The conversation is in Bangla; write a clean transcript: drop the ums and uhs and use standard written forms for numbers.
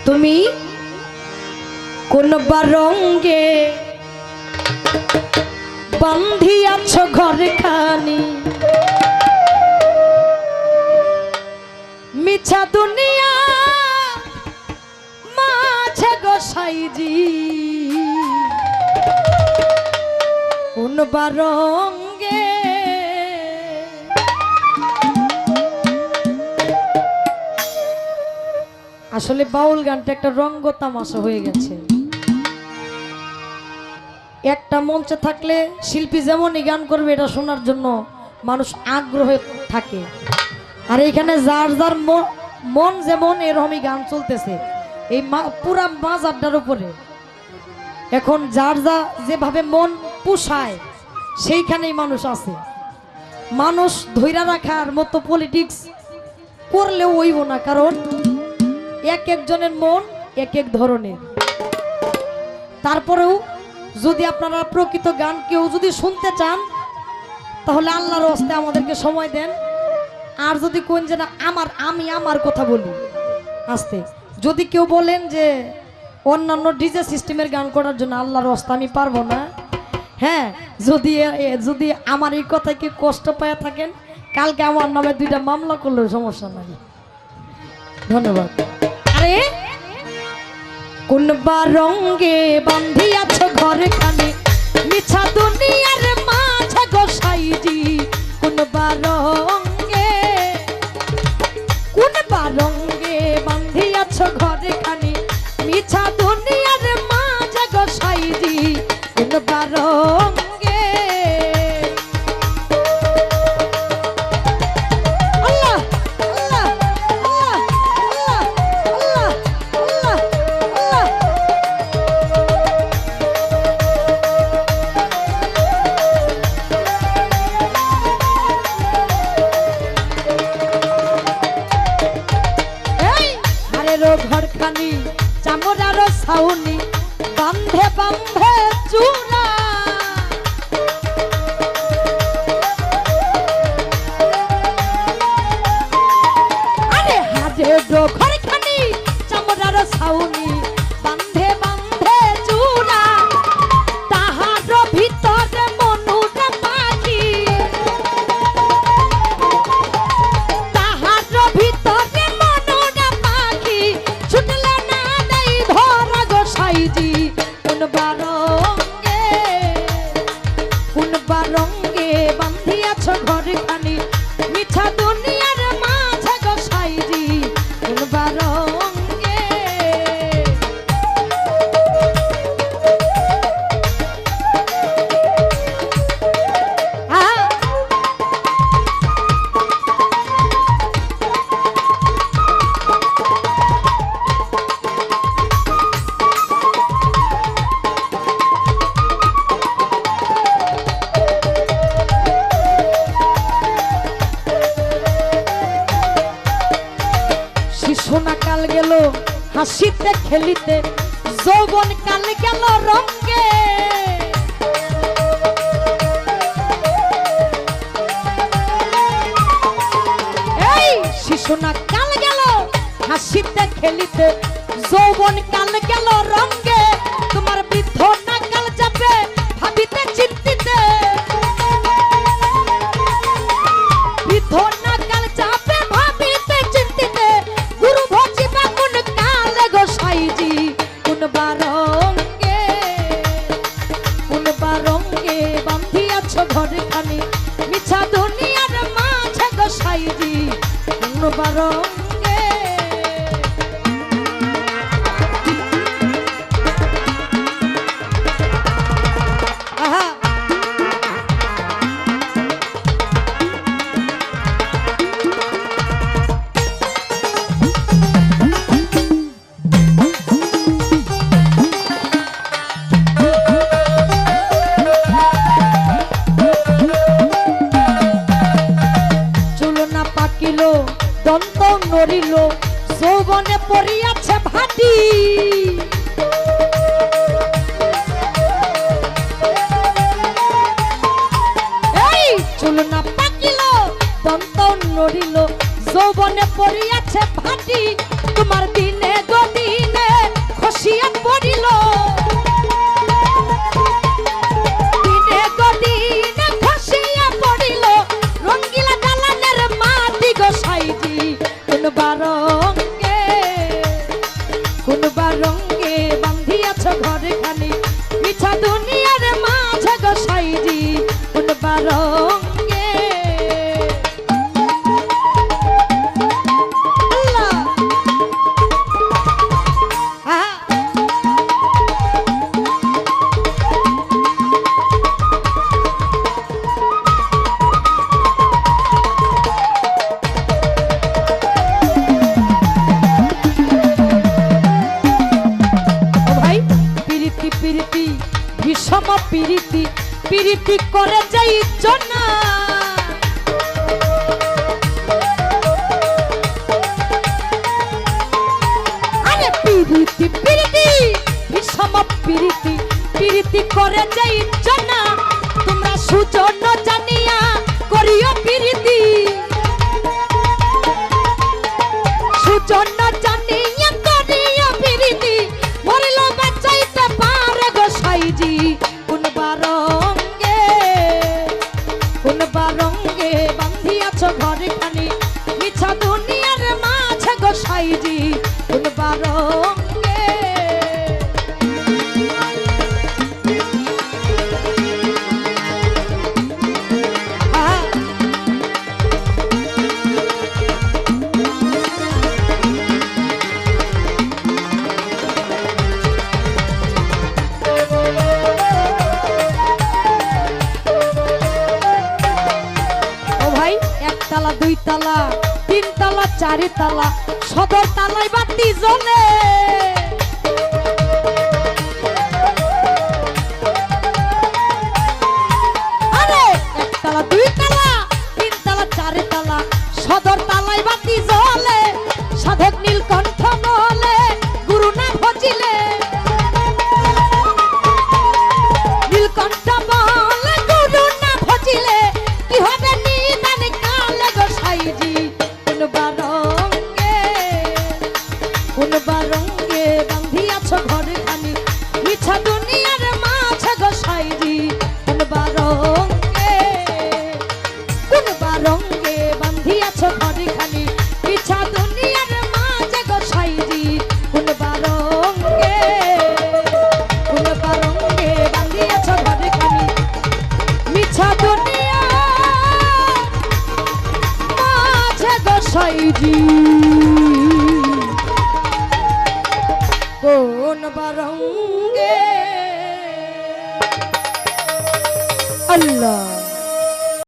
তুমি কোন রঙে বান্ধিয়াছ ঘরে খানি মিছা দুনিয়া মাঝে গোসাইজি কোন রঙে আসলে বাউল গানটা একটা রঙ্গ তামাশা হয়ে গেছে। একটা মঞ্চে থাকলে শিল্পী যেমনই গান করবে এটা শোনার জন্য মানুষ আগ্রহে থাকে, আর এখানে যার যার মন যেমন এরকমই গান চলতেছে এই পুরা মাঝ আড্ডার উপরে। এখন যার যা যেভাবে মন পুষায় সেইখানেই মানুষ আছে। মানুষ ধৈর্য রাখার মতো পলিটিক্স করলেও হইব না, কারণ এক একজনের মন এক এক ধরনের। তারপরেও যদি আপনারা প্রকৃত গান কেউ যদি শুনতে চান তাহলে আল্লাহর হস্তে আমাদেরকে সময় দেন। আর যদি কোন যে না আমি আমার কথা বলি আস্তে, যদি কেউ বলেন যে অন্যান্য ডিজে সিস্টেমের গান করার জন্য আল্লাহর হস্তে আমি পারবো না, হ্যাঁ, যদি আমার এই কথায় কি কষ্ট পায় থাকেন কালকে আমার নামে 2টা মামলা করলেও সমস্যা নাই। ধন্যবাদ। আরে কোন রঙে বান্ধিয়াছ ঘরে খানি মিছা দুনিয়ার মাঝে গোসাইজি কোন রঙে বান্ধিয়াছ ঘরে খানি মিছা দুনিয়ার মাঝে গোসাইজি কোন রঙে ঘরখানি চামড়ার ছাউনি বান্ধে বান্ধে চূড়া আরে হাজে ঘরখানি চামড়ার ছাউনি বান্ধে বান্ধে চূড়া তাহার ভিতরে মনুরা পাখি তাহার ভিতরে রঙে বান্ধিয়াছ ঘরে খানি মিঠা দুনিয়ার মাঝে গোসাইজি কোন রঙে সোনা কাল গেল হাসিতে খেলিতে যৌবন কাল গেল রঙে এই শিশোনা কাল গেল হাসিতে খেলিতে যৌবন কাল গেল রঙে তোমার বৃদ্ধ না কাল যাবে ভাবিতে চিন্তিতে বৃদ্ধ না কাল যাবে ভাবিতে চিন্তিতে রঙে বান্ধিয়াছ ঘরে খানি মিছা দুনিয়ার মাঝে গোসাইজি কোন রঙে দন্ত নড়িল যৌবনে পড়িয়াছে ভাটি এই চুল না পাকিল দন্ত নড়িল যৌবনে পড়িয়াছে ভাটি তোমার দিনে গদিনে পিরিতি পিরিতি করে যাই জনা আরে পিরিতি পিরিতি বিষম পিরিতি পিরিতি করে যাই জনা তোমরা সুজন জানিয়া করিও পিরিতি সুজন জানিয়া করিও পিরিতি মরিল বাঁচাইতে পারে গো সাইজি কোন বারঙ্গে বান্ধিয়াছ ঘরে খানি মিছা দুনিয়ার মাঝে গো সাইজি কোন বারঙ্গে একতলা দুই তলা তিন তলা চারি তলা সদর তলায় বাতি জ্বলে আরে একতলা দুই তলা তিন তলা চারি তলা সদর তলায় বাতি জ্বলে সাধক নীলকণ্ঠ বলে গুরু না ভজিলে নীলকণ্ঠ বলে গুরু না ভজিলে কি হবে কোন বারঙ্গে বান্ধিয়াছ ঘরে খানি মিছা দুনিয়ার মাঝে গো সাইজি কোন বারঙ্গে বান্ধিয়াছ ঘরে খানি মিছা দুনিয়ার মাঝে গো সাইজি কোন বারঙ্গে বান্ধিয়াছ ঘরে খানি মিছা দুনিয়ার মাঝে গো সাইজি কোন বারঙ্গে আল্লাহ।